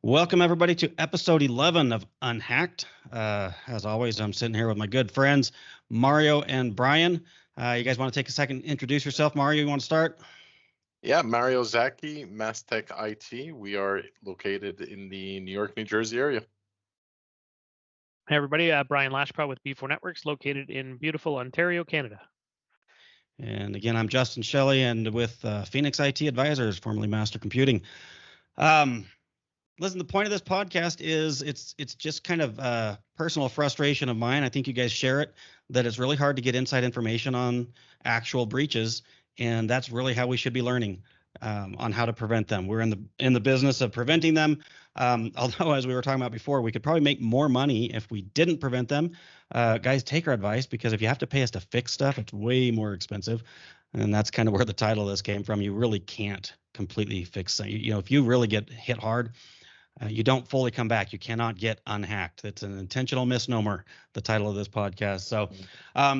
Welcome, everybody, to episode 11 of UnHacked. As always, I'm sitting here with my good friends, Mario and Bryan. You guys want to take a second to introduce yourself? Mario, you want to start? Yeah, Mario Zaki, Mastech IT. We are located in the New York, New Jersey area. Hey, everybody. Bryan Lachapelle with B4 Networks, located in beautiful Ontario, Canada. And again, I'm Justin Shelley, and with Phoenix IT Advisors, formerly Master Computing. Listen, the point of this podcast is it's just kind of personal frustration of mine. I think you guys share it, that it's really hard to get inside information on actual breaches, and that's really how we should be learning on how to prevent them. We're in the business of preventing them. Although, as we were talking about before, we could probably make more money if we didn't prevent them. Guys, take our advice, because if you have to pay us to fix stuff, it's way more expensive. And that's kind of where the title of this came from. You really can't completely fix it. If you really get hit hard, you don't fully come back. You cannot get unhacked. It's an intentional misnomer, the title of this podcast. So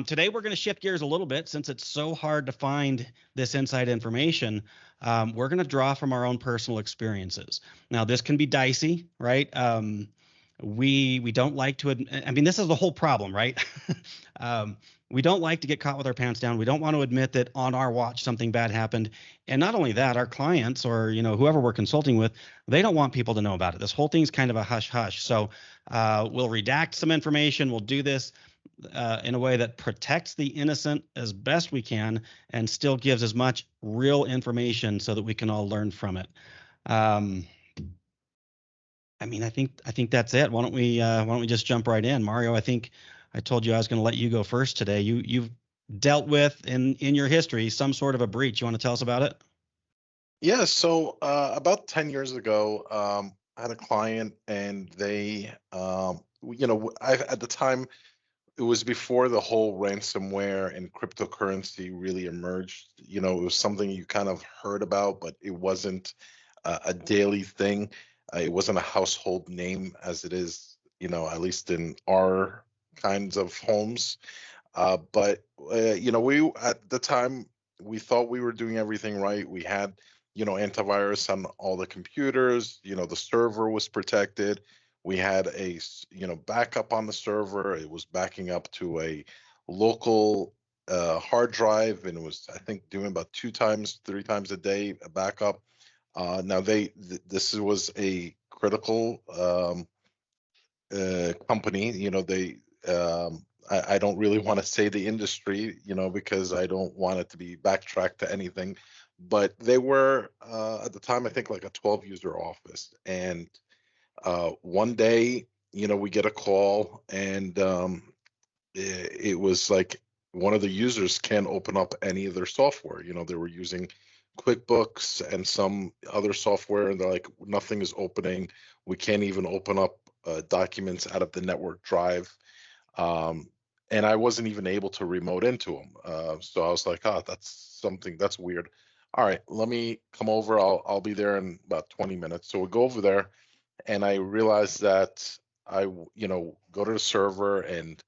today we're going to shift gears a little bit, since it's so hard to find this inside information. We're going to draw from our own personal experiences. Now, this can be dicey, right? We don't like to, I mean, this is the whole problem, right? We don't like to get caught with our pants down. We don't want to admit that on our watch something bad happened. And not only that, our clients, or whoever we're consulting with, they don't want people to know about it. This whole thing's kind of a hush hush. So we'll redact some information. We'll do this in a way that protects the innocent as best we can, and still gives as much real information so that we can all learn from it. I think that's it. Why don't we just jump right in? Mario, I think I told you I was going to let you go first today. You've dealt with in your history some sort of a breach. You want to tell us about it? Yeah, so about 10 years ago, I had a client, and they, at the time, it was before the whole ransomware and cryptocurrency really emerged. It was something you kind of heard about, but it wasn't a daily thing. It wasn't a household name as it is, at least in our kinds of homes. But we at the time, we thought we were doing everything right. We had, antivirus on all the computers. The server was protected. We had a, backup on the server. It was backing up to a local hard drive, and it was, I think, doing about 3 times a day a backup. Now this was a critical company. I don't really want to say the industry, because I don't want it to be backtracked to anything. But they were at the time, I think, like a 12-user office. And one day, we get a call, and it was like one of the users can't open up any of their software. They were using QuickBooks and some other software, and they're like, nothing is opening. We can't even open up documents out of the network drive. And I wasn't even able to remote into them. So I was like, that's weird. All right, let me come over. I'll be there in about 20 minutes. So we go over there, and I realized that I, go to the server, and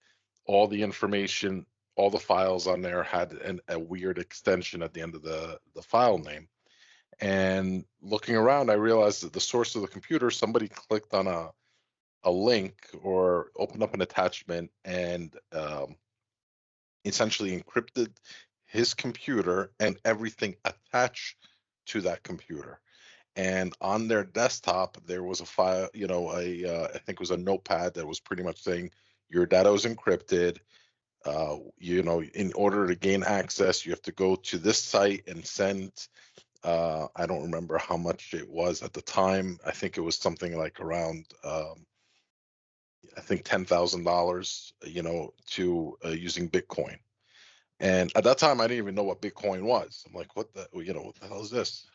all the information, all the files on there had a weird extension at the end of the file name. And looking around, I realized that the source of the computer, somebody clicked on a link or opened up an attachment, and essentially encrypted his computer and everything attached to that computer. And on their desktop, there was a file, I think it was a notepad that was pretty much saying, your data was encrypted. In order to gain access, you have to go to this site and send, I don't remember how much it was at the time. I think it was something like around, I think $10,000, to using Bitcoin. And at that time, I didn't even know what Bitcoin was. I'm like, what the hell is this?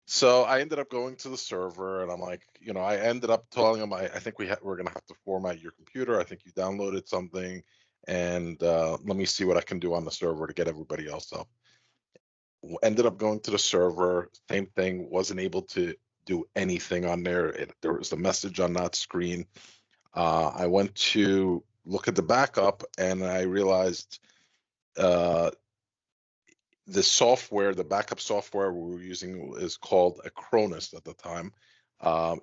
So I ended up going to the server, and I'm like, I ended up telling them, I think we're going to have to format your computer. I think you downloaded something, and let me see what I can do on the server to get everybody else up. Ended up going to the server, same thing, wasn't able to do anything on there. There was a message on that screen. I went to look at the backup, and I realized the software, the backup software we were using, is called Acronis at the time.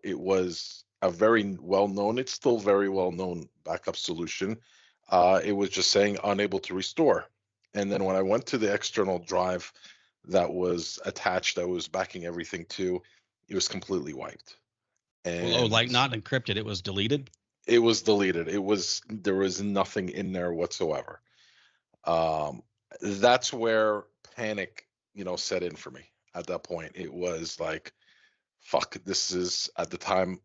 It was a very well-known, it's still very well-known backup solution. It was just saying unable to restore. And then when I went to the external drive that was attached, that was backing everything to, it was completely wiped. Well, oh, like And not encrypted, it was deleted. it was deleted. There was nothing in there whatsoever. That's where panic, set in for me. At that point, it was like, fuck, this is at the time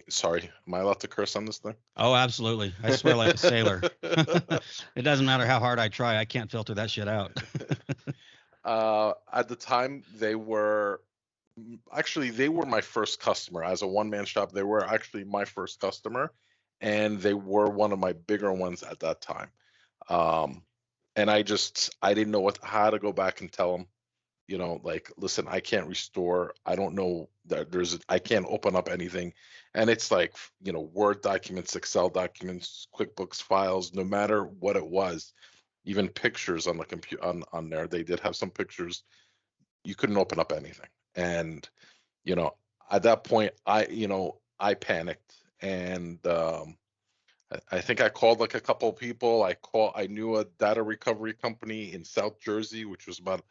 sorry, am I allowed to curse on this thing? Oh, absolutely. I swear like a sailor. It doesn't matter how hard I try, I can't filter that shit out. At the time, they were my first customer. As a one-man shop, they were actually my first customer, and they were one of my bigger ones at that time. And I didn't know how to go back and tell them, like, listen, I can't restore. I don't know that I can't open up anything. And it's like, Word documents, Excel documents, QuickBooks files, no matter what it was, even pictures on the computer on there. They did have some pictures. You couldn't open up anything. And, at that point, I panicked, and I think I called like a couple of people. I knew a data recovery company in South Jersey, which was about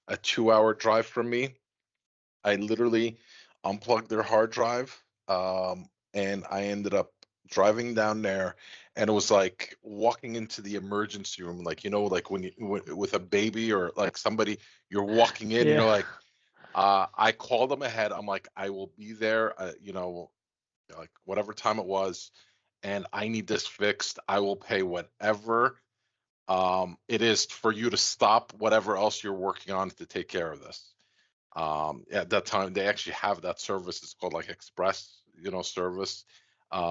a 2-hour drive from me. I literally unplugged their hard drive, and I ended up driving down there, and it was like walking into the emergency room, like, like when with a baby or like somebody, you're walking in, Yeah. like, I called them ahead. I'm like, I will be there, like whatever time it was, and I need this fixed. I will pay whatever it is for you to stop whatever else you're working on to take care of this. At that time, they actually have that service. It's called like Express, service.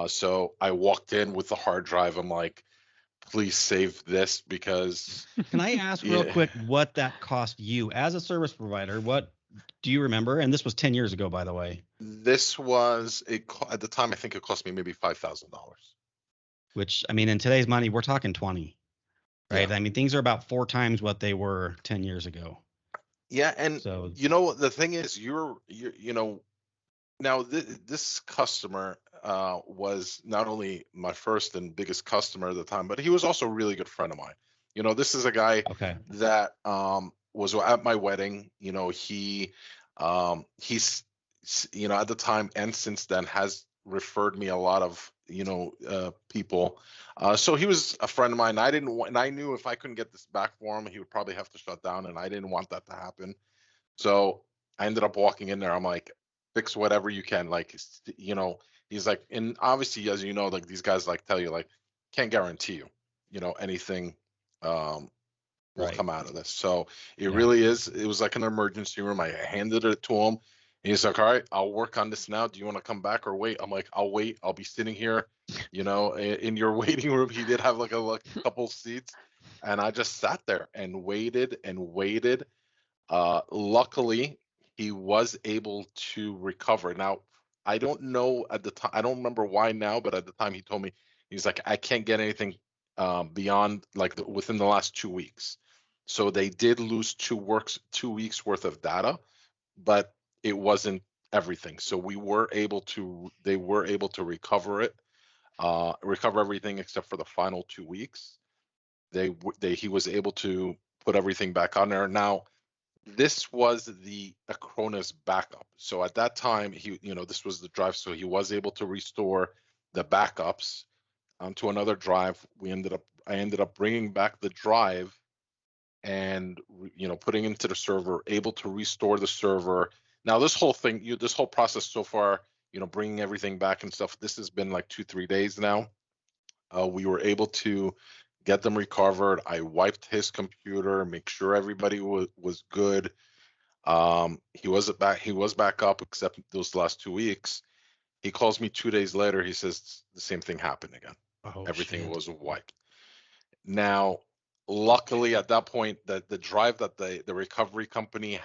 So I walked in with the hard drive. I'm like, please save this, because Can I ask real quick what that cost you as a service provider? What do you remember? And this was 10 years ago, by the way. This was at the time, I think it cost me maybe $5,000. Which, I mean, in today's money, we're talking 20, right? Yeah. I mean, things are about 4 times what they were 10 years ago. Yeah, and so the thing is, now this customer was not only my first and biggest customer at the time, but he was also a really good friend of mine. This is a guy okay, that was at my wedding. He's at the time and since then has referred me a lot of people. So he was a friend of mine. And I knew if I couldn't get this back for him, he would probably have to shut down, and I didn't want that to happen. So I ended up walking in there. I'm like, fix whatever you can. Like, he's like, and obviously, as you know, like these guys like tell you, like, can't guarantee you, anything will right. come out of this. So it Yeah. really is. It was like an emergency room. I handed it to him. And he's like, all right, I'll work on this now. Do you want to come back or wait? I'm like, I'll wait. I'll be sitting here, in your waiting room. He did have like a couple seats, and I just sat there and waited and waited. Luckily, he was able to recover. Now, I don't know at the time, I don't remember why now, but at the time he told me, he's like, I can't get anything beyond like within the last 2 weeks. So they did lose 2 weeks worth of data, but it wasn't everything. So they were able to recover it, recover everything except for the final 2 weeks. He was able to put everything back on there. Now, this was the Acronis backup. So at that time, this was the drive. So he was able to restore the backups onto another drive. I ended up bringing back the drive and, putting into the server, able to restore the server. Now, this whole process so far, bringing everything back and stuff, this has been like 2-3 days now. We were able to get them recovered. I wiped his computer, make sure everybody was good. He was back up except those last 2 weeks. He calls me 2 days later. He says the same thing happened again. Oh, Everything shit. was wiped. Now, luckily at that point, that the drive that the recovery company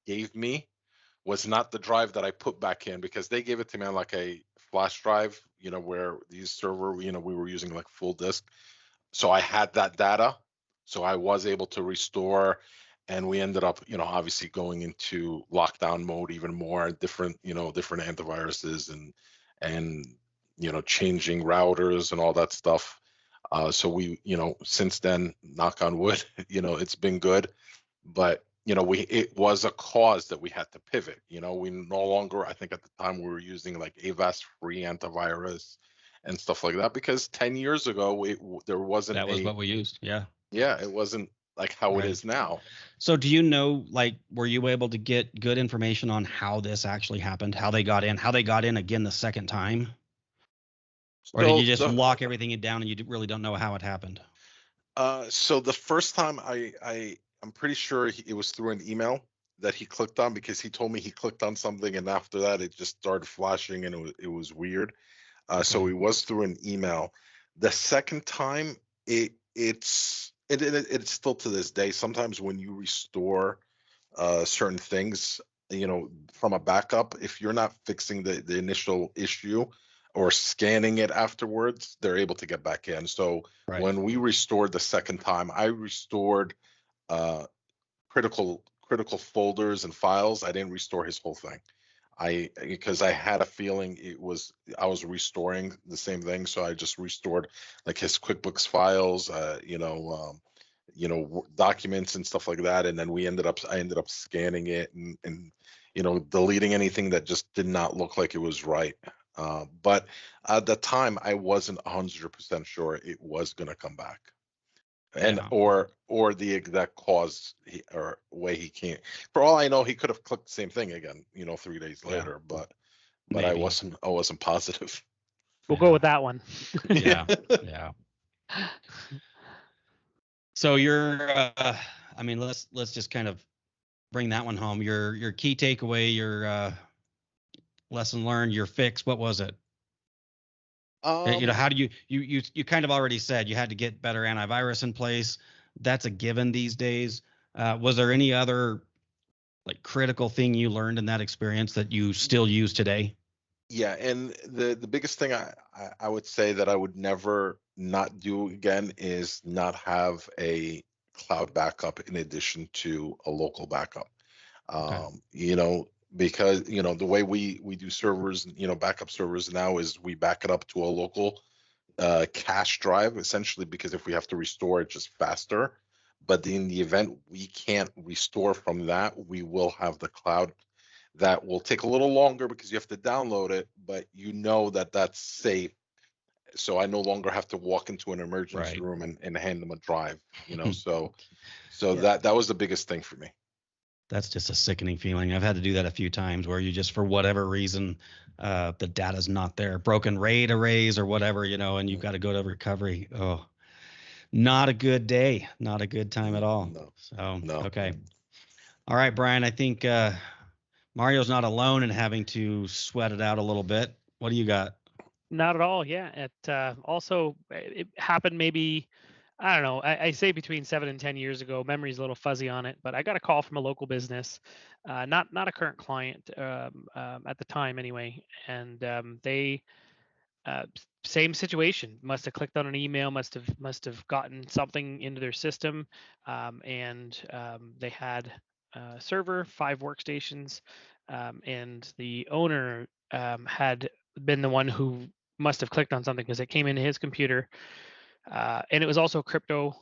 gave me was not the drive that I put back in, because they gave it to me on like a flash drive, where these server, we were using like full disk. So I had that data. So I was able to restore, and we ended up, obviously going into lockdown mode even more, different antiviruses and changing routers and all that stuff. So we, since then, knock on wood, it's been good, but it was a cause that we had to pivot. We no longer, I think at the time we were using like Avast free antivirus and stuff like that, because 10 years ago there wasn't That was what we used. Yeah. it wasn't like how it Right. is now. So do you know, like, were you able to get good information on how this actually happened, how they got in again the second time? Or did So you just lock everything down and you really don't know how it happened? so the first time I'm pretty sure it was through an email that he clicked on, because he told me he clicked on something and after that it just started flashing and it was weird. So Okay. it was through an email. The second time, it's still to this day. Sometimes when you restore certain things, from a backup, if you're not fixing the initial issue or scanning it afterwards, they're able to get back in. So Right. when we restored the second time, I restored uh, critical folders and files. I didn't restore his whole thing. Because I had a feeling I was restoring the same thing, so I just restored like his QuickBooks files, documents and stuff like that, and then I ended up scanning it and deleting anything that just did not look like it was right. But at the time, I wasn't 100% sure it was going to come back, and Yeah. or the exact cause or way he came. For all I know, he could have clicked the same thing again, 3 days Yeah. later, but I Maybe. wasn't positive. We'll go with that one. Yeah. Yeah. So I mean, let's just kind of bring that one home. Your key takeaway, your lesson learned, your fix. What was it? How do you kind of already said you had to get better antivirus in place. That's a given these days. Was there any other like critical thing you learned in that experience that you still use today? Yeah, and the biggest thing I would say that I would never not do again is not have a cloud backup in addition to a local backup. Okay. Because the way we do servers, backup servers now, is we back it up to a local cache drive, essentially, because if we have to restore it, just faster. But in the event we can't restore from that, we will have the cloud. That will take a little longer because you have to download it, but that's safe. So I no longer have to walk into an emergency Right. room and hand them a drive. So Yeah. that was the biggest thing for me. That's just a sickening feeling. I've had to do that a few times where you just, for whatever reason, the data's not there, broken RAID arrays or whatever, and you've got to go to recovery. Oh, not a good day, not a good time at all. No, So, no. okay. All right, Bryan, I think Mario's not alone in having to sweat it out a little bit. What do you got? Not at all. Yeah. It happened maybe, I don't know. I say between 7 and 10 years ago. Memory's a little fuzzy on it, but I got a call from a local business, not a current client at the time anyway, and they same situation. Must have clicked on an email. Must have gotten something into their system, and they had a server, 5 workstations, and the owner had been the one who must have clicked on something because it came into his computer, and it was also a crypto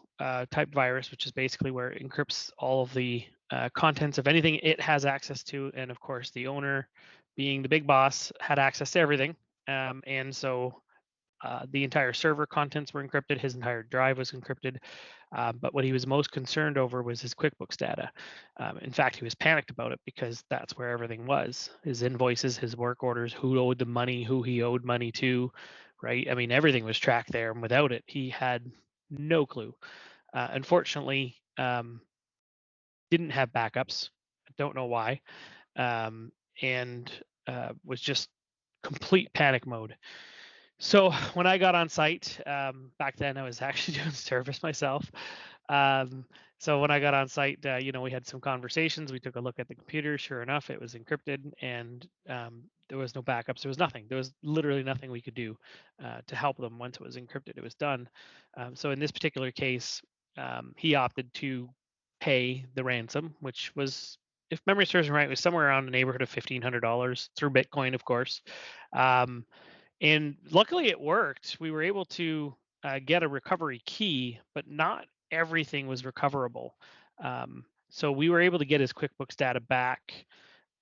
type virus, which is basically where it encrypts all of the contents of anything it has access to. And of course, the owner, being the big boss, had access to everything, and so the entire server contents were encrypted. His entire drive was encrypted. But what he was most concerned over was his QuickBooks data. In fact, he was panicked about it because that's where everything was: his invoices, his work orders, who owed the money, who he owed money to, right? I mean, everything was tracked there, and without it, he had no clue. Unfortunately, didn't have backups. I don't know why, and was just complete panic mode. So when I got on site, back then I was actually doing service myself. So when I got on site, we had some conversations. We took a look at the computer. Sure enough, it was encrypted, and there was no backups. There was nothing. There was literally nothing we could do to help them once it was encrypted. It was done. So in this particular case, he opted to pay the ransom, which was, if memory serves me right, was somewhere around the neighborhood of $1,500 through Bitcoin, of course. Um, and luckily it worked. We were able to get a recovery key, but not everything was recoverable. So we were able to get his QuickBooks data back,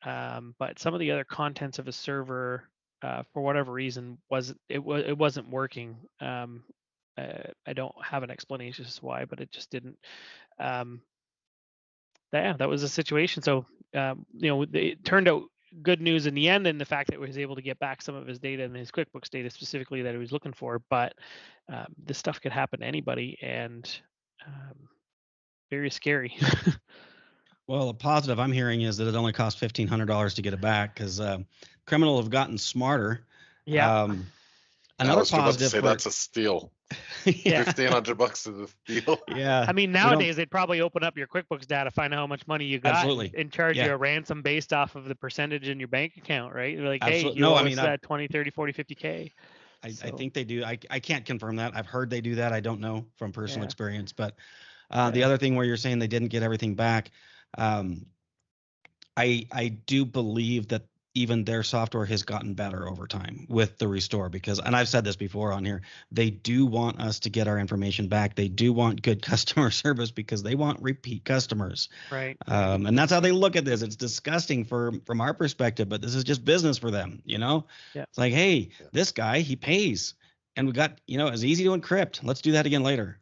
but some of the other contents of his server, for whatever reason, it wasn't working. I don't have an explanation as to why, but it just didn't. Um, yeah, that was the situation. So it turned out good news in the end, and the fact that he was able to get back some of his data and his QuickBooks data specifically that he was looking for. But this stuff could happen to anybody, and very scary. Well, the positive I'm hearing is that it only cost $1,500 to get it back, because criminals have gotten smarter. Yeah. Another I was about to positive say for that's a steal. yeah, $1,500 is a steal. yeah. I mean, we don't- nowadays they'd probably open up your QuickBooks data, find out how much money you got, Absolutely. and charge Yeah. you a ransom based off of the percentage in your bank account, right? They're like, hey, Absolutely. you No, owe I us mean, that 20, 30, 40, 50K. I So, think they do. I can't confirm that. I've heard they do that. I don't know from personal Yeah. experience. But Yeah. the other thing where you're saying they didn't get everything back, I do believe that even their software has gotten better over time with the restore, because, and I've said this before on here, they do want us to get our information back. They do want good customer service because they want repeat customers. right. And that's how they look at this. It's disgusting from our perspective, but this is just business for them. Yeah. It's like, hey, this guy, he pays, and we got, it's easy to encrypt. Let's do that again later.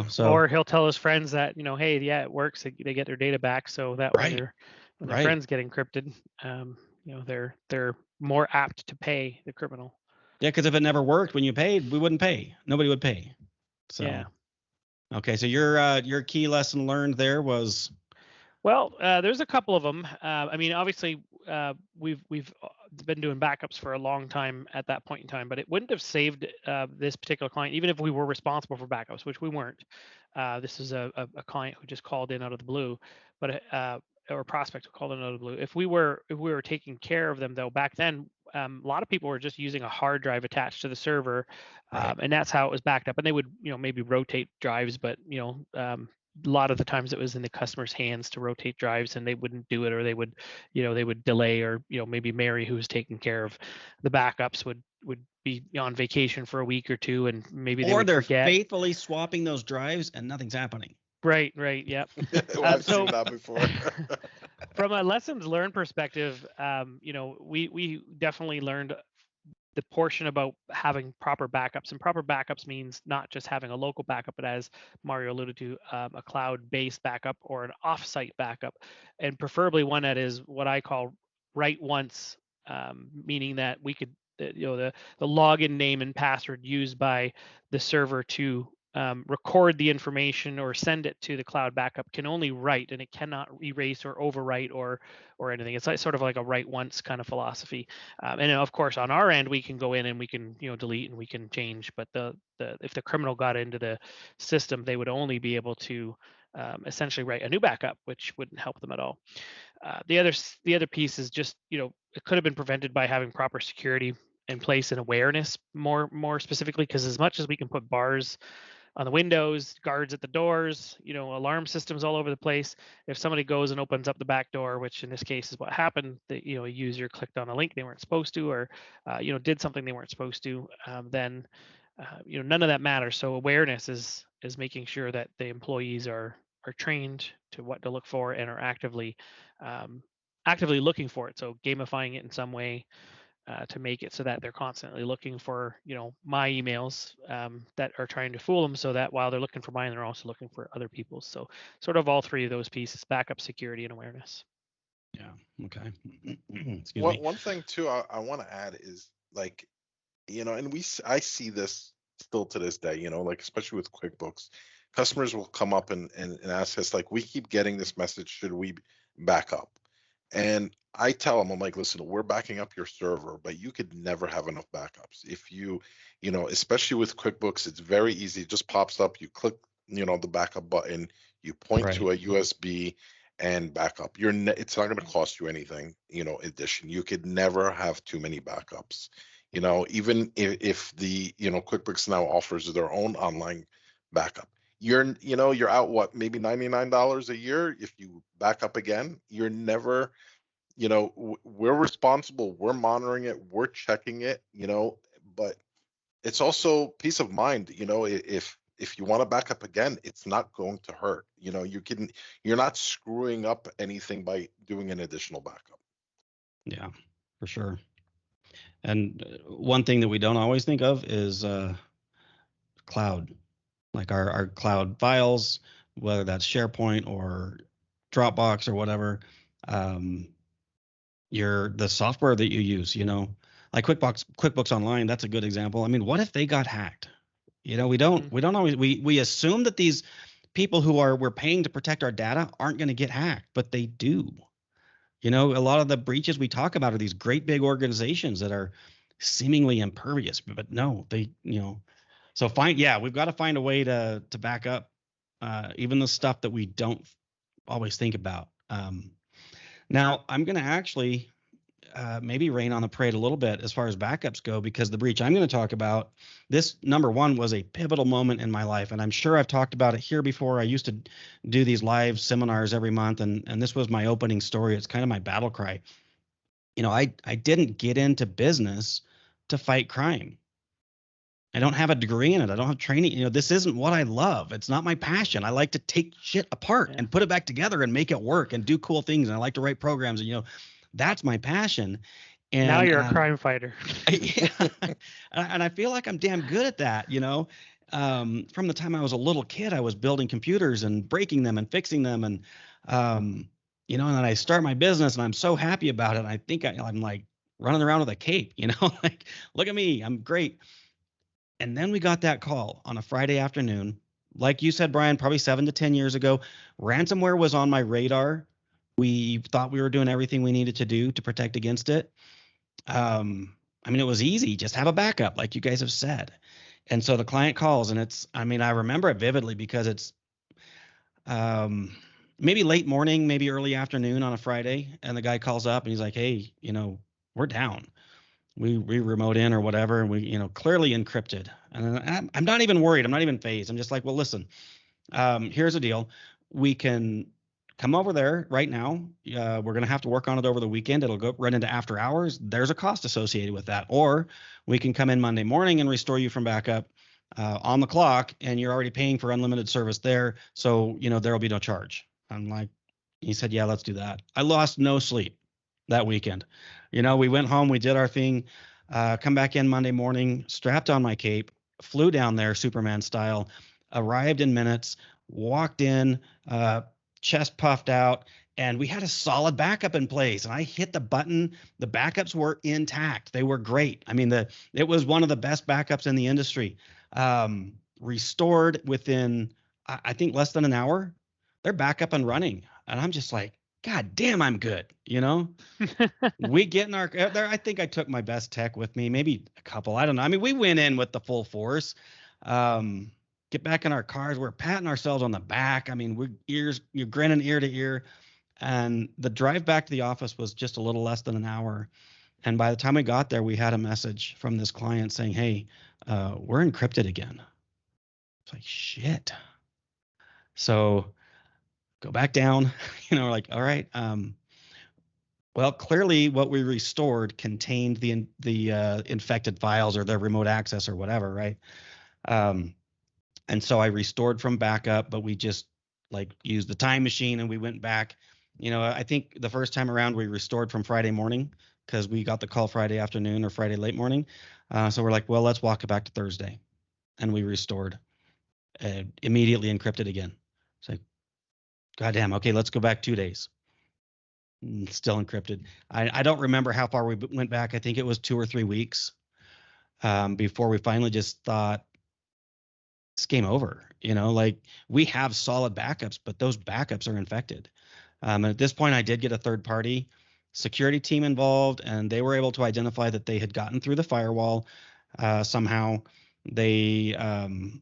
So, or he'll tell his friends that, hey, yeah, it works. They get their data back, so that Right. when their Right. friends get encrypted, they're more apt to pay the criminal. Yeah, because if it never worked when you paid, we wouldn't pay. Nobody would pay. So, Yeah. Okay, so your key lesson learned there was, Well, there's a couple of them. I mean, obviously, we've been doing backups for a long time at that point in time, but it wouldn't have saved this particular client, even if we were responsible for backups, which we weren't. This is a client who just called in out of the blue, but or a prospect who called in out of the blue. If we were taking care of them, though, back then, a lot of people were just using a hard drive attached to the server, Right. and that's how it was backed up. And they would, maybe rotate drives, but a lot of the times it was in the customer's hands to rotate drives, and they wouldn't do it, or they would, they would delay, or maybe Mary, who was taking care of the backups, would be on vacation for a week or two, and maybe they would they're forget. faithfully swapping those drives and nothing's happening. Right. Yep. Well, I've seen that before. From a lessons learned perspective, we definitely learned the portion about having proper backups, and proper backups means not just having a local backup, but, as Mario alluded to, a cloud-based backup or an off-site backup, and preferably one that is what I call write once, meaning that we could, the login name and password used by the server to record the information or send it to the cloud backup can only write, and it cannot erase or overwrite or anything. It's like sort of like a write once kind of philosophy. And of course, on our end, we can go in and we can delete and we can change. But if the criminal got into the system, they would only be able to essentially write a new backup, which wouldn't help them at all. The other piece is just, it could have been prevented by having proper security in place and awareness more specifically, because as much as we can put bars on the windows, guards at the doors, alarm systems all over the place, if somebody goes and opens up the back door, which in this case is what happened, that a user clicked on a link they weren't supposed to, or did something they weren't supposed to, then none of that matters. So awareness is making sure that the employees are trained to what to look for and are actively looking for it. So gamifying it in some way, to make it so that they're constantly looking for, my emails that are trying to fool them, so that while they're looking for mine, they're also looking for other people's. So sort of all three of those pieces: backup, security, and awareness. Yeah. Okay. Excuse me. One thing too, I want to add is, like, and I see this still to this day, like, especially with QuickBooks, customers will come up and ask us, like, we keep getting this message, should we back up? And I tell them, I'm like, listen, we're backing up your server, but you could never have enough backups. If you, especially with QuickBooks, it's very easy. It just pops up. You click, the backup button, you point to a USB and backup. It's not going to cost you anything, addition. You could never have too many backups. Even if the, QuickBooks now offers their own online backup, you're out what, maybe $99 a year. If you back up again, you're never, we're responsible, we're monitoring it, we're checking it, but it's also peace of mind. If you want to back up again, it's not going to hurt. You're not screwing up anything by doing an additional backup. Yeah, for sure. And one thing that we don't always think of is cloud, like our cloud files, whether that's SharePoint or Dropbox or whatever. The software that you use, like QuickBooks Online, that's a good example. I mean, what if they got hacked? We don't always, we assume that these people who we're paying to protect our data aren't going to get hacked, but they do. A lot of the breaches we talk about are these great big organizations that are seemingly impervious, but no, so we've got to find a way to back up even the stuff that we don't always think about. Now I'm going to actually maybe rain on the parade a little bit as far as backups go, because the breach I'm going to talk about, this number one was a pivotal moment in my life. And I'm sure I've talked about it here before. I used to do these live seminars every month, and this was my opening story. It's kind of my battle cry. I didn't get into business to fight crime. I don't have a degree in it. I don't have training. This isn't what I love. It's not my passion. I like to take shit apart and put it back together and make it work and do cool things. And I like to write programs, and that's my passion. And now you're a crime fighter. Yeah. And I feel like I'm damn good at that. From the time I was a little kid, I was building computers and breaking them and fixing them. And, and then I start my business and I'm so happy about it. And I think I'm like running around with a cape, like, look at me, I'm great. And then we got that call on a Friday afternoon. Like you said, Bryan, probably 7 to 10 years ago, ransomware was on my radar. We thought we were doing everything we needed to do to protect against it. It was easy. Just have a backup, like you guys have said. And so the client calls, and I remember it vividly because it's maybe late morning, maybe early afternoon on a Friday. And the guy calls up and he's like, hey, we're down. We remote in or whatever, and we, clearly encrypted. And I'm not even worried. I'm not even phased. I'm just like, well, listen, here's the deal. We can come over there right now. We're going to have to work on it over the weekend. It'll go run into after hours. There's a cost associated with that. Or we can come in Monday morning and restore you from backup on the clock, and you're already paying for unlimited service there. So, there'll be no charge. I'm like, he said, yeah, let's do that. I lost no sleep that weekend. We went home, we did our thing, come back in Monday morning, strapped on my cape, flew down there Superman style, arrived in minutes, walked in, chest puffed out, and we had a solid backup in place. And I hit the button. The backups were intact. They were great. It was one of the best backups in the industry. Restored within, I think, less than an hour. They're back up and running. And I'm just like, God damn, I'm good. We get in there. I think I took my best tech with me, maybe a couple. I don't know. We went in with the full force. Get back in our cars. We're patting ourselves on the back. You're grinning ear to ear. And the drive back to the office was just a little less than an hour. And by the time we got there, we had a message from this client saying, hey, we're encrypted again. It's like, shit. So go back down, we're like, all right. Well, clearly what we restored contained the infected files or their remote access or whatever, right? And so I restored from backup, but we just used the time machine and we went back. I think the first time around we restored from Friday morning because we got the call Friday afternoon or Friday late morning. So we're like, well, let's walk it back to Thursday. And we restored, immediately encrypted again. It's like, goddamn, okay, let's go back 2 days. Still encrypted. I don't remember how far we went back. I think it was 2 or 3 weeks before we finally just thought, it's game over. We have solid backups, but those backups are infected. And at this point, I did get a third-party security team involved, and they were able to identify that they had gotten through the firewall somehow. They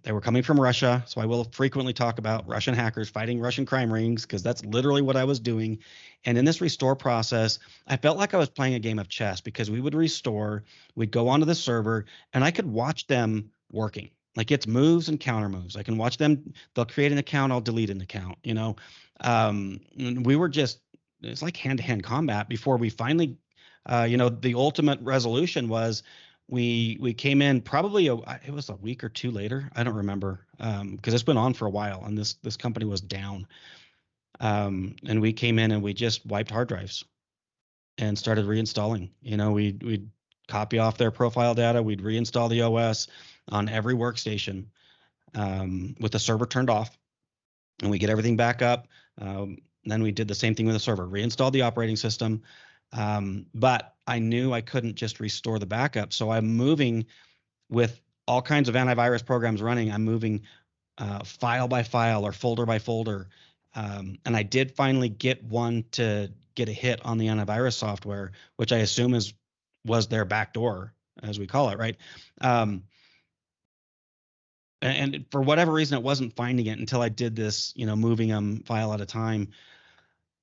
were coming from Russia, so I will frequently talk about Russian hackers fighting Russian crime rings because that's literally what I was doing. And in this restore process, I felt like I was playing a game of chess because we would restore, we'd go onto the server, and I could watch them working. Like it's moves and counter moves. I can watch them. They'll create an account. I'll delete an account. And we were just, it's like hand-to-hand combat before we finally, the ultimate resolution was we came in probably it was a week or two later. I don't remember, because it's been on for a while and this company was down. And we came in and we just wiped hard drives and started reinstalling. We'd copy off their profile data. We'd reinstall the OS on every workstation, with the server turned off, and we get everything back up. Then we did the same thing with the server, reinstalled the operating system. But I knew I couldn't just restore the backup. So I'm moving with all kinds of antivirus programs running. I'm moving file by file or folder by folder. And I did finally get one to get a hit on the antivirus software, which I assume was their backdoor, as we call it, right? And for whatever reason, it wasn't finding it until I did this, moving them file at a time.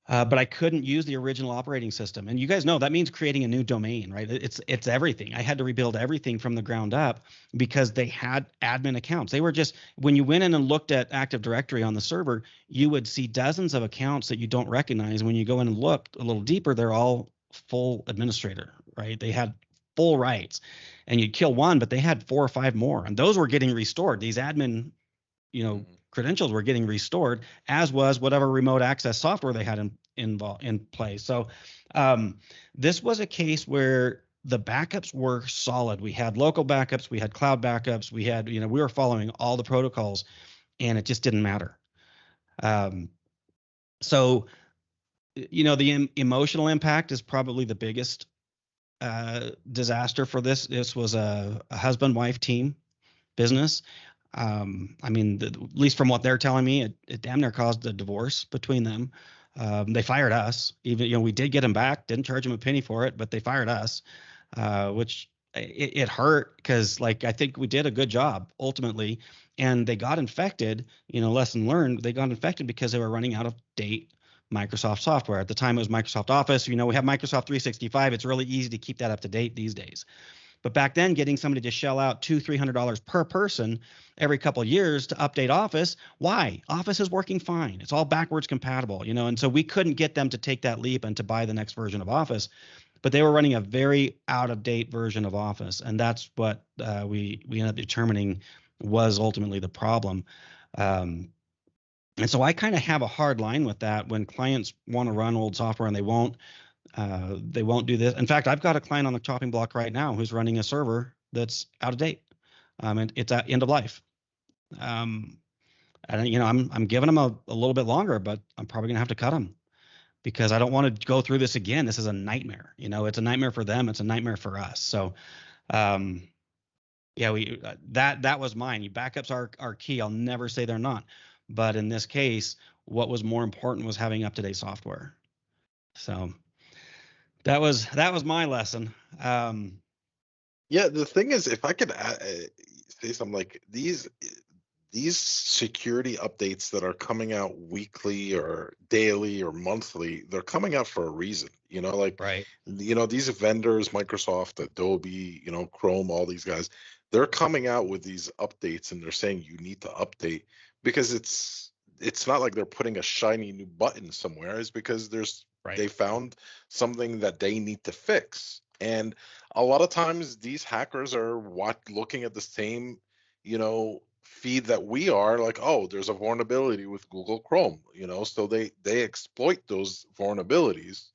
But I couldn't use the original operating system. And you guys know that means creating a new domain, right? It's everything. I had to rebuild everything from the ground up because they had admin accounts. They were just, when you went in and looked at Active Directory on the server, you would see dozens of accounts that you don't recognize. When you go in and look a little deeper, they're all full administrator, right? They had full rights, and you'd kill one, but they had 4 or 5 more, and those were getting restored. These admin, credentials were getting restored, as was whatever remote access software they had in place. So this was a case where the backups were solid. We had local backups, we had cloud backups, we had, we were following all the protocols, and it just didn't matter. So the emotional impact is probably the biggest disaster for this. This was a husband-wife team business. At least from what they're telling me, it damn near caused a divorce between them. They fired us. Even, we did get them back, didn't charge them a penny for it, but they fired us, which it hurt because, I think we did a good job ultimately. And they got infected, lesson learned, they got infected because they were running out of date Microsoft software. At the time, it was Microsoft Office. We have Microsoft 365. It's really easy to keep that up to date these days. But back then, getting somebody to shell out $200-300 per person every couple of years to update Office, why? Office is working fine. It's all backwards compatible, and so we couldn't get them to take that leap and to buy the next version of Office. But they were running a very out-of-date version of Office, and that's what we ended up determining was ultimately the problem. And so I kind of have a hard line with that when clients want to run old software and they won't do this. In fact, I've got a client on the chopping block right now who's running a server that's out of date, and it's at end of life. And I'm giving them a little bit longer, but I'm probably gonna have to cut them because I don't want to go through this again. This is a nightmare. It's a nightmare for them. It's a nightmare for us. So, that was mine. Backups are key. I'll never say they're not, but in this case, what was more important was having up-to-date software. So that was my lesson. Yeah, the thing is, if I could say something, like these security updates that are coming out weekly or daily or monthly, they're coming out for a reason. Right. These vendors, Microsoft, Adobe, Chrome, all these guys, they're coming out with these updates and they're saying you need to update because it's not like they're putting a shiny new button somewhere. It's because they found something that they need to fix. And a lot of times these hackers are looking at the same, feed that we are, like, oh, there's a vulnerability with Google Chrome, so they exploit those vulnerabilities.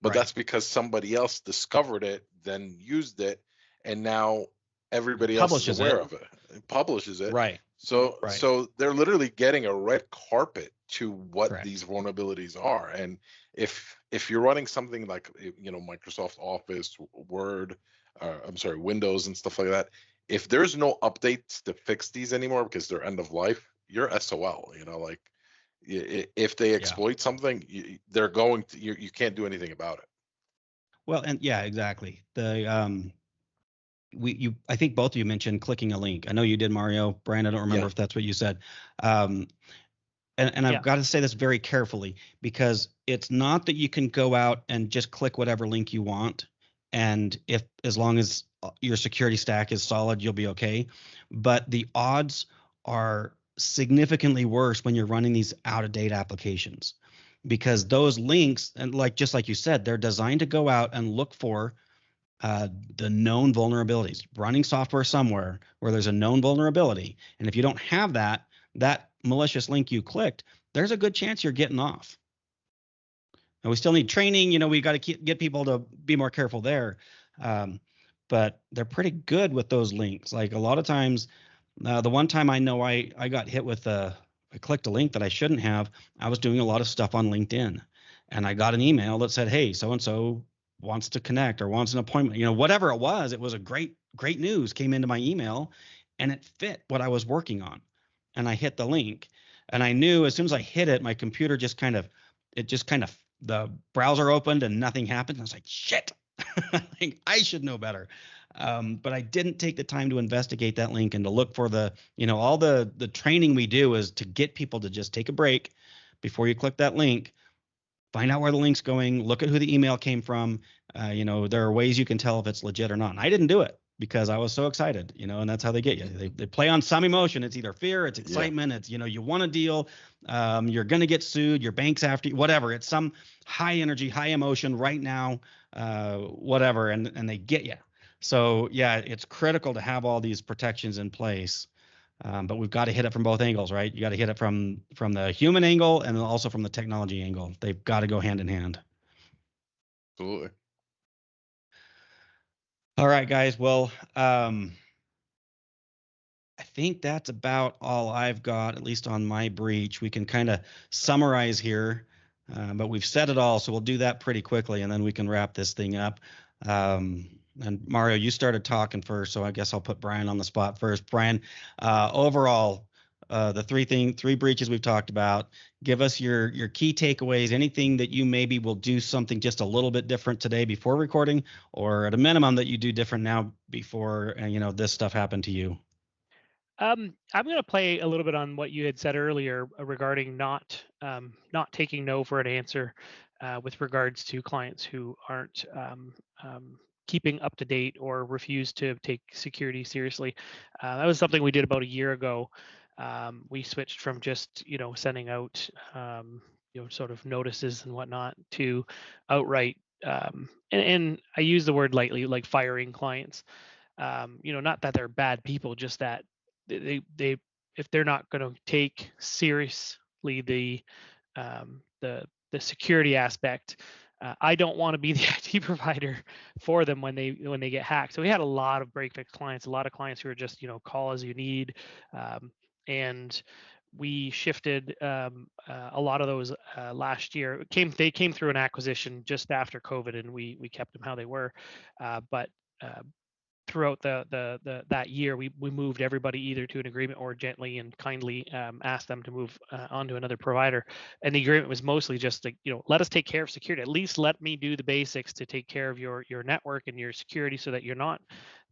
But that's because somebody else discovered it, then used it, and now everybody else is aware of it. It publishes it. Right. So they're literally getting a red carpet to what these vulnerabilities are. And if you're running something like Microsoft Office, Word, Windows and stuff like that, if there's no updates to fix these anymore because they're end of life, you're SOL. If they exploit something, they're going to, you can't do anything about it. Well, and yeah, exactly. I think both of you mentioned clicking a link. I know you did, Mario. Brian, I don't remember if that's what you said. And I've got to say this very carefully because it's not that you can go out and just click whatever link you want. And as long as your security stack is solid, you'll be okay. But the odds are significantly worse when you're running these out-of-date applications, because those links, and just like you said, they're designed to go out and look for the known vulnerabilities, running software somewhere where there's a known vulnerability. And if you don't have that malicious link you clicked, there's a good chance you're getting off. And we still need training. We got to get people to be more careful there. But they're pretty good with those links. Like a lot of times, the one time I know I got hit with I clicked a link that I shouldn't have. I was doing a lot of stuff on LinkedIn, and I got an email that said, "Hey, so and so wants to connect or wants an appointment." Whatever it was a great news came into my email, and it fit what I was working on. And I hit the link, and I knew as soon as I hit it, my computer the browser opened and nothing happened. I was like, shit, I should know better. But I didn't take the time to investigate that link and to look for all the training we do is to get people to just take a break before you click that link, find out where the link's going, look at who the email came from. There are ways you can tell if it's legit or not. And I didn't do it because I was so excited, and that's how they get you. They play on some emotion. It's either fear, it's excitement, it's, you want a deal, you're going to get sued, your bank's after you, whatever. It's some high energy, high emotion right now, whatever, and they get you. So yeah, it's critical to have all these protections in place. But we've got to hit it from both angles, right? You got to hit it from the human angle and also from the technology angle. They've got to go hand in hand. Absolutely. All right, guys. Well, I think that's about all I've got, at least on my breach. We can kind of summarize here, but we've said it all, so we'll do that pretty quickly, and then we can wrap this thing up. And Mario, you started talking first, so I guess I'll put Bryan on the spot first. Bryan, overall, the three breaches we've talked about, give us your key takeaways, anything that you maybe will do something just a little bit different today before recording, or at a minimum that you do different now before this stuff happened to you. I'm going to play a little bit on what you had said earlier regarding not taking no for an answer with regards to clients who aren't keeping up to date or refuse to take security seriously. That was something we did about a year ago. We switched from just sending out sort of notices and whatnot to outright and I use the word lightly, like firing clients. Not that they're bad people, just that they if they're not going to take seriously the security aspect, I don't want to be the IT provider for them when they get hacked. So we had a lot of break fix clients, a lot of clients who are just call as you need, and we shifted a lot of those last year. They came through an acquisition just after COVID, and we kept them how they were, but throughout that year, we moved everybody either to an agreement or gently and kindly asked them to move on to another provider. And the agreement was mostly just like, let us take care of security. At least let me do the basics to take care of your network and your security so that you're not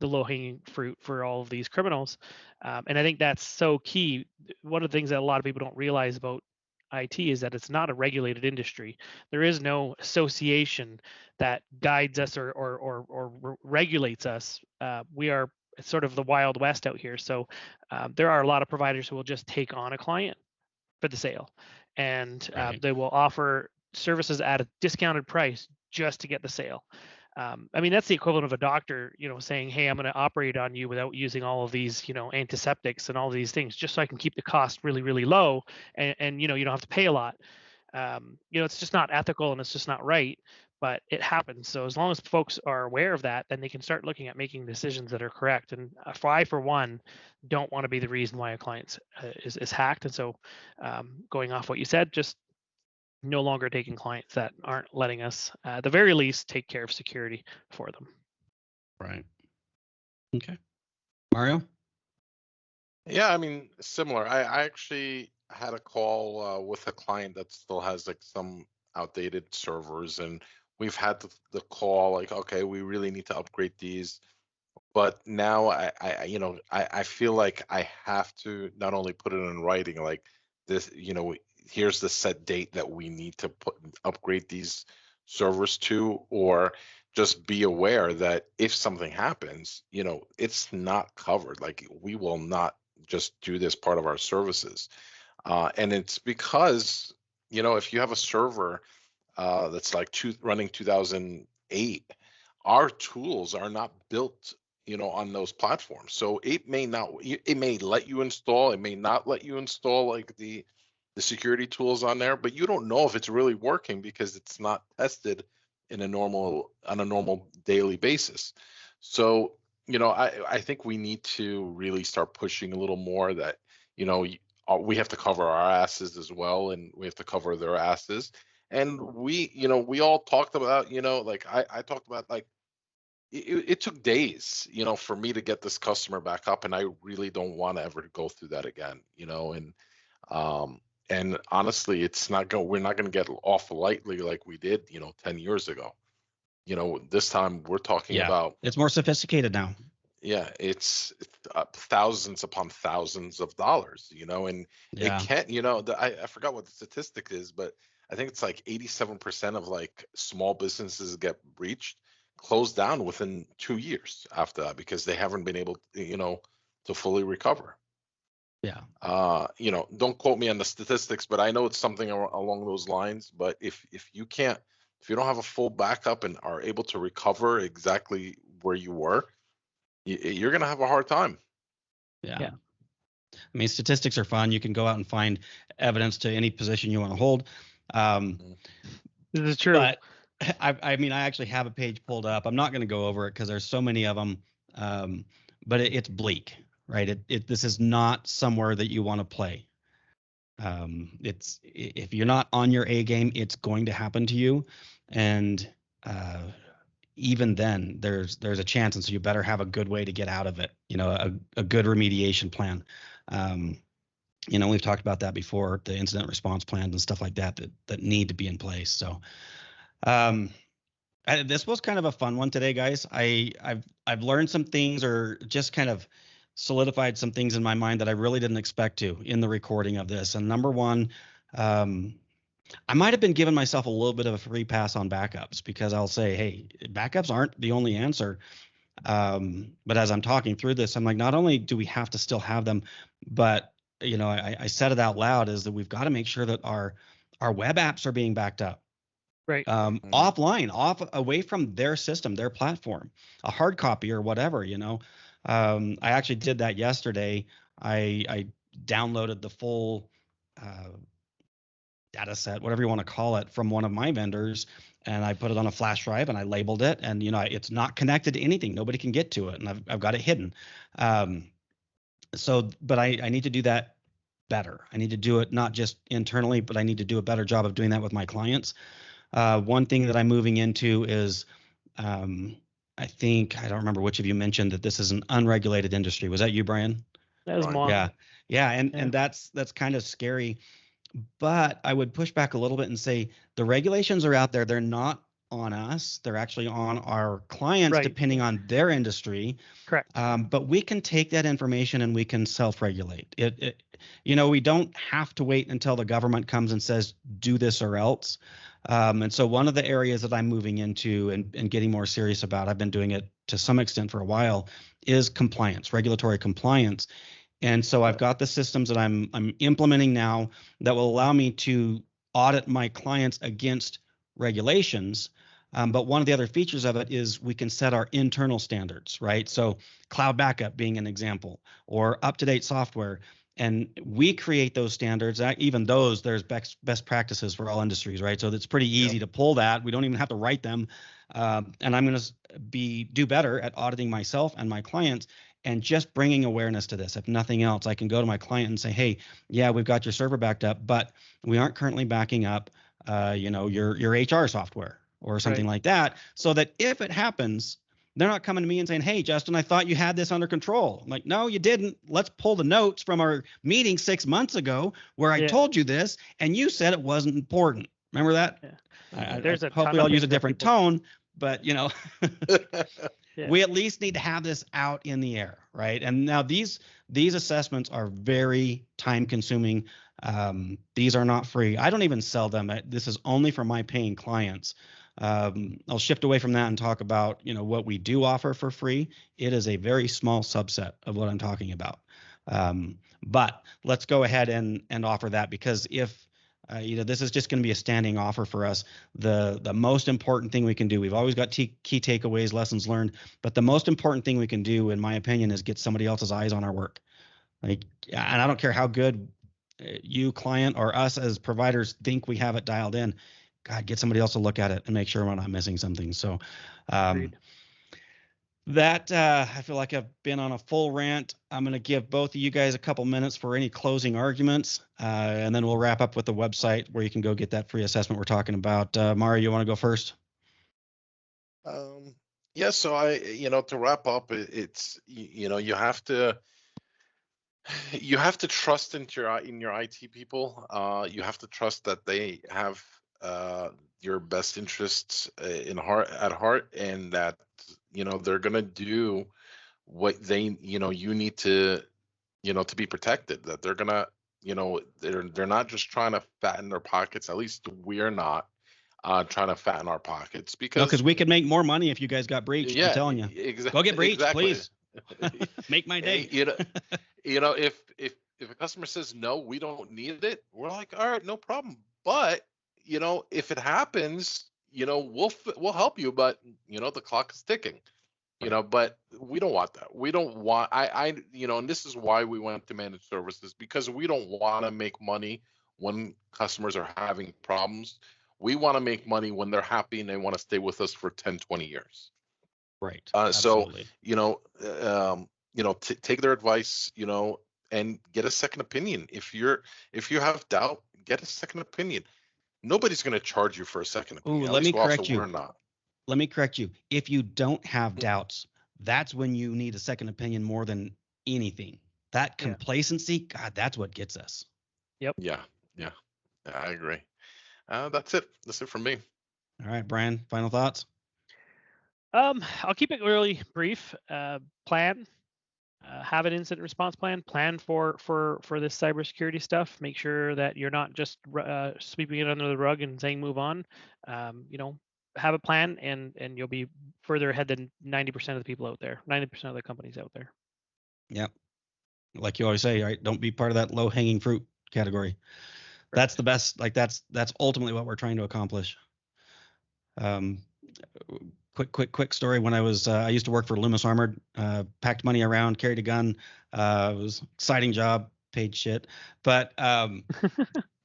the low-hanging fruit for all of these criminals. And I think that's so key. One of the things that a lot of people don't realize about IT is that it's not a regulated industry. There is no association that guides us or regulates us. We are sort of the Wild West out here. So there are a lot of providers who will just take on a client for the sale, and Right. they will offer services at a discounted price just to get the sale. I mean, that's the equivalent of a doctor, saying, "Hey, I'm going to operate on you without using all of these, antiseptics and all these things, just so I can keep the cost really, really low, and you don't have to pay a lot." It's just not ethical and it's just not right, but it happens. So as long as folks are aware of that, then they can start looking at making decisions that are correct. And I, for one, don't want to be the reason why a client is hacked. And so, going off what you said, just no longer taking clients that aren't letting us, at the very least, take care of security for them. Right. Okay. Mario? Yeah, I mean, similar. I actually had a call with a client that still has like some outdated servers, and we've had the call like, okay, we really need to upgrade these. But now I feel like I have to not only put it in writing, like this, here's the set date that we need to upgrade these servers to, or just be aware that if something happens, it's not covered. Like, we will not just do this part of our services. And it's because, if you have a server that's like running 2008, our tools are not built, on those platforms. So it may let you install, it may not let you install like the security tools on there, but you don't know if it's really working because it's not tested on a normal daily basis. So, I think we need to really start pushing a little more that, we have to cover our asses as well, and we have to cover their asses. And we all talked about, like I talked about, like, it took days, for me to get this customer back up, and I really don't want to ever go through that again, um, and honestly, we're not going to get off lightly like we did, 10 years ago. This time we're talking about, it's more sophisticated now. yeah, it's thousands upon thousands of dollars, and it can't, I forgot what the statistic is, but I think it's like 87% of like small businesses get breached, closed down within 2 years after that, because they haven't been able to, to fully recover. Yeah. Don't quote me on the statistics, but I know it's something along those lines. But if you don't have a full backup and are able to recover exactly where you were, you're going to have a hard time. Yeah. I mean, statistics are fun. You can go out and find evidence to any position you want to hold. This is true. But I mean, I actually have a page pulled up. I'm not going to go over it because there's so many of them. But it's bleak, right? This is not somewhere that you want to play. It's, if you're not on your A game, it's going to happen to you. And even then there's a chance. And so you better have a good way to get out of it, a good remediation plan. We've talked about that before, the incident response plans and stuff like that need to be in place. So this was kind of a fun one today, guys. I've learned some things, or just kind of solidified some things in my mind that I really didn't expect to in the recording of this. And number one, I might have been giving myself a little bit of a free pass on backups, because I'll say, hey, backups aren't the only answer. But as I'm talking through this, I'm like, not only do we have to still have them, but I said it out loud, is that we've got to make sure that our web apps are being backed up. Right. Offline, away from their system, their platform, a hard copy or whatever, I actually did that yesterday. I downloaded the full data set, whatever you want to call it, from one of my vendors, and I put it on a flash drive and I labeled it, and it's not connected to anything. Nobody can get to it, and I've got it hidden. But I need to do that better. I need to do it not just internally, but I need to do a better job of doing that with my clients. One thing that I'm moving into is, I don't remember which of you mentioned that this is an unregulated industry. Was that you, Bryan? That was Mom. Yeah. And that's kind of scary. But I would push back a little bit and say the regulations are out there. They're not on us. They're actually on our clients, right, depending on their industry. Correct. But we can take that information and we can self-regulate. We don't have to wait until the government comes and says, do this or else. And so one of the areas that I'm moving into and getting more serious about, I've been doing it to some extent for a while, is compliance, regulatory compliance. And so I've got the systems that I'm implementing now that will allow me to audit my clients against regulations. But one of the other features of it is we can set our internal standards, right? So cloud backup being an example, or up-to-date software. And we create those standards. Even those, there's best practices for all industries, right? So it's pretty easy to pull that. We don't even have to write them. And I'm going to do better at auditing myself and my clients, and just bringing awareness to this. If nothing else, I can go to my client and say, hey, yeah, we've got your server backed up, but we aren't currently backing up, your HR software or something like that, so that if it happens, they're not coming to me and saying, hey, Justin, I thought you had this under control. I'm like, no, you didn't. Let's pull the notes from our meeting 6 months ago where I told you this, and you said it wasn't important. Remember that? Yeah. Hopefully I'll use a different tone, but we at least need to have this out in the air, right? And now these assessments are very time consuming. These are not free. I don't even sell them. This is only for my paying clients. I'll shift away from that and talk about, what we do offer for free. It is a very small subset of what I'm talking about. But let's go ahead and offer that, because if this is just going to be a standing offer for us. The most important thing we can do, we've always got key takeaways, lessons learned, but the most important thing we can do, in my opinion, is get somebody else's eyes on our work. And I don't care how good you, client, or us as providers think we have it dialed in. God, get somebody else to look at it and make sure we're not missing something. So that I feel like I've been on a full rant. I'm going to give both of you guys a couple minutes for any closing arguments, and then we'll wrap up with the website where you can go get that free assessment we're talking about. Mario, you want to go first? Yeah. So to wrap up, it's you have to trust in your IT people. You have to trust that they have your best interests at heart, and that they're gonna do what they you need to to be protected. That they're gonna they're not just trying to fatten their pockets. At least we're not trying to fatten our pockets, because we could make more money if you guys got breached. Yeah, I'm telling you. Exactly. Go get breached, exactly. please. Make my day. If a customer says no, we don't need it, we're like, all right, no problem. But if it happens, we'll help you, but the clock is ticking. But we don't want that. We don't want and this is why we went to managed services, because we don't want to make money when customers are having problems. We want to make money when they're happy and they want to stay with us for 10, 20 years. Right. So, take their advice, and get a second opinion. If you have doubt, get a second opinion. Nobody's going to charge you for a second opinion. Let me correct you. We're not. Let me correct you. If you don't have doubts, that's when you need a second opinion more than anything. That complacency, God, that's what gets us. Yep. Yeah, I agree. That's it. That's it from me. All right, Bryan, final thoughts? I'll keep it really brief. Plan. Have an incident response plan. Plan for this cybersecurity stuff. Make sure that you're not just sweeping it under the rug and saying move on. Have a plan, and you'll be further ahead than 90% of the people out there. 90% of the companies out there. Yep. Like you always say, right? Don't be part of that low hanging fruit category. Right. That's the best. Like that's ultimately what we're trying to accomplish. Quick story. When I used to work for Loomis Armored, packed money around, carried a gun. It was an exciting job, paid shit. But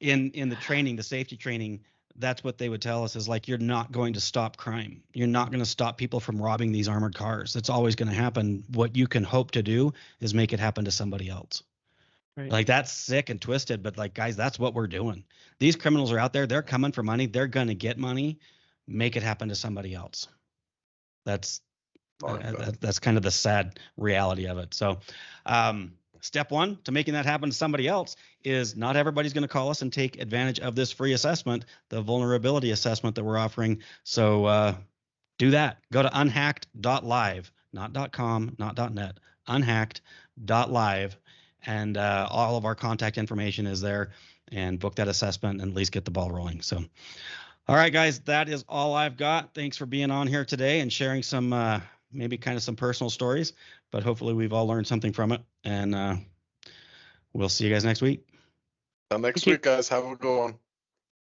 in the training, the safety training, that's what they would tell us is like, you're not going to stop crime. You're not going to stop people from robbing these armored cars. It's always going to happen. What you can hope to do is make it happen to somebody else. Right. Like that's sick and twisted, but like, guys, that's what we're doing. These criminals are out there. They're coming for money. They're going to get money. Make it happen to somebody else. That's kind of the sad reality of it. So step one to making that happen to somebody else is not everybody's going to call us and take advantage of this free assessment, the vulnerability assessment that we're offering. So do that. Go to unhacked.live, not .com, not .net, unhacked.live. And all of our contact information is there, and book that assessment and at least get the ball rolling. So, all right, guys, that is all I've got. Thanks for being on here today and sharing some, maybe kind of some personal stories, but hopefully we've all learned something from it. And we'll see you guys next week. Till next week, guys. Have a good one.